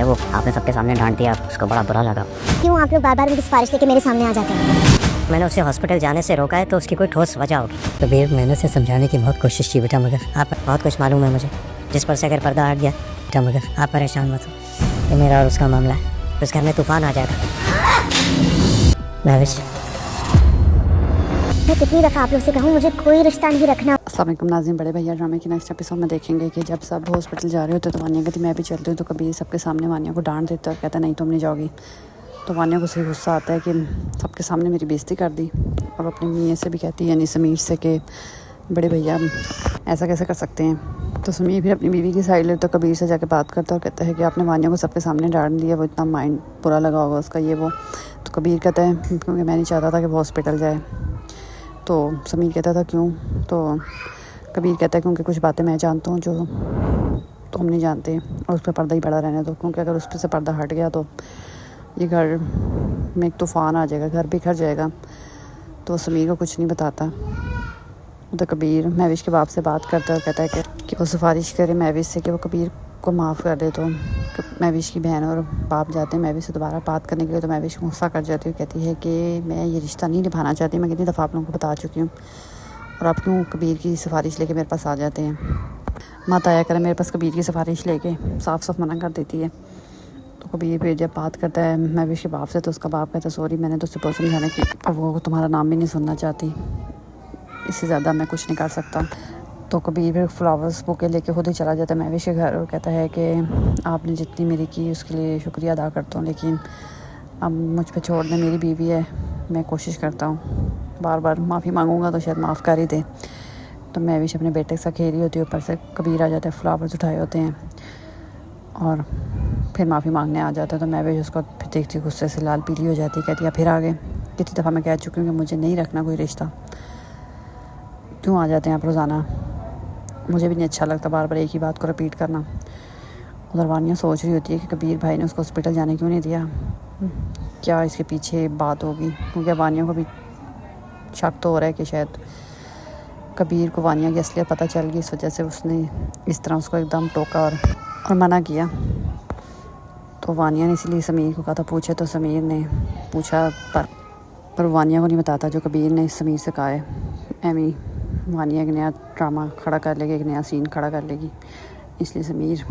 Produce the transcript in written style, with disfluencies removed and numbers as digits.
भैया वो आपने सबके सामने डांट दिया, उसको बड़ा बुरा लगा। क्यों आप लोग बार बार उनकी सिफारिश लेके मेरे सामने आ जाते हैं? मैंने उसे हॉस्पिटल जाने से रोका है तो उसकी कोई ठोस वजह होगी। कबीर, मैंने उसे समझाने की बहुत कोशिश की बेटा, मगर आप बहुत कुछ मालूम है मुझे, जिस पर से अगर पर्दा हट गया बेटा, मगर आप परेशान मत हो, ये मेरा और उसका मामला है। उस घर में तूफान आ जाएगा। महविश, मैं कितनी दफ़ा आप लोग से कहूँ मुझे कोई रिश्ता नहीं रखना। अस्सलाम वालेकुम नाज़रीन, बड़े भैया ड्रामे के नेक्स्ट एपिसोड में देखेंगे कि जब सब हॉस्पिटल जा रहे होते तो वानिया कहती मैं भी चलती हूँ, तो कभी सबके सामने वानिया को डांट देता है और कहता नहीं तुम नहीं जाओगी। तो वानिया को सही गुस्सा आता है कि सबके सामने मेरी बेइज्जती कर दी, और अपनी मियाँ से भी कहती है यानी समीर से कि बड़े भैया ऐसा कैसे कर सकते हैं। तो समीर फिर अपनी बीवी की साइड ले तो कबीर से जाके बात करता है और कहता है कि आपने वानिया को सबके सामने डांट दिया, वो इतना माइंड बुरा लगा होगा उसका ये वो। तो कबीर कहता है क्योंकि मैं नहीं चाहता था कि वो हॉस्पिटल जाए। तो समीर कहता था क्यों? तो कबीर कहता है क्योंकि कुछ बातें मैं जानता हूँ जो तुम नहीं जानते, और उस पर पर्दा ही पड़ा रहने दो, क्योंकि अगर उस पर से पर्दा हट गया तो ये घर में एक तूफ़ान आ जाएगा, घर बिखर जाएगा। तो समीर को कुछ नहीं बताता। तो कबीर महविश के बाप से बात करता है और कहता है कि वो सिफारिश करे महविश से कि वो कबीर को माफ़ कर दे। तो महविश की बहन और बाप जाते हैं महविश से दोबारा बात करने के लिए। तो महविश गुस्सा कर जाती है, कहती है कि मैं ये रिश्ता नहीं निभाना चाहती, मैं कितनी दफ़ा आप लोगों को बता चुकी हूँ, और आप क्यों कबीर की सिफारिश लेके मेरे पास आ जाते हैं। मत आया करें मेरे पास कबीर की सिफारिश लेके, साफ साफ मना कर देती है। तो कबीर फिर जब बात करता है महविश के बाप से तो उसका बाप कहता है सॉरी, मैंने तो उससे बहुत समझाने की, अब वो तुम्हारा नाम भी नहीं सुनना चाहती, इससे ज़्यादा मैं कुछ नहीं कर सकता। तो कबीर फिर फ्लावर्स बुके लेके खुद ही चला जाता है महविश के घर और कहता है कि आपने जितनी मेरी की उसके लिए शुक्रिया अदा करता हूँ, लेकिन अब मुझ पे छोड़ दें, मेरी बीवी है, मैं कोशिश करता हूँ, बार बार माफ़ी मांगूंगा तो शायद माफ़ कर ही दे। तो महविश अपने बेटे के साथ खेली होती है, ऊपर से कबीर आ जाता है, फ्लावर्स उठाए होते हैं और फिर माफ़ी मांगने आ जाता है। तो महविश उसको फिर देखती गुस्से से लाल पीली हो जाती है, कहती है फिर आ गए, कितनी दफ़ा मैं कह चुकी हूँ कि मुझे नहीं रखना कोई रिश्ता, क्यों आ जाते हैं आप रोज़ाना, मुझे भी नहीं अच्छा लगता बार बार एक ही बात को रिपीट करना। उधर वानिया सोच रही होती है कि कबीर भाई ने उसको हॉस्पिटल जाने क्यों नहीं दिया, क्या इसके पीछे बात होगी, क्योंकि वानिया को भी शक तो हो रहा है कि शायद कबीर को वानिया की असलियत पता चल गई, इस वजह से उसने इस तरह उसको एकदम टोका और मना किया। तो वानिया ने इसलिए समीर को कहा था पूछे, तो समीर ने पूछा पर वानिया को नहीं बताता जो कबीर ने समीर से कहा है। एमी वानिया एक नया ड्रामा खड़ा कर लेगी, एक नया सीन खड़ा कर लेगी, इसलिए समीर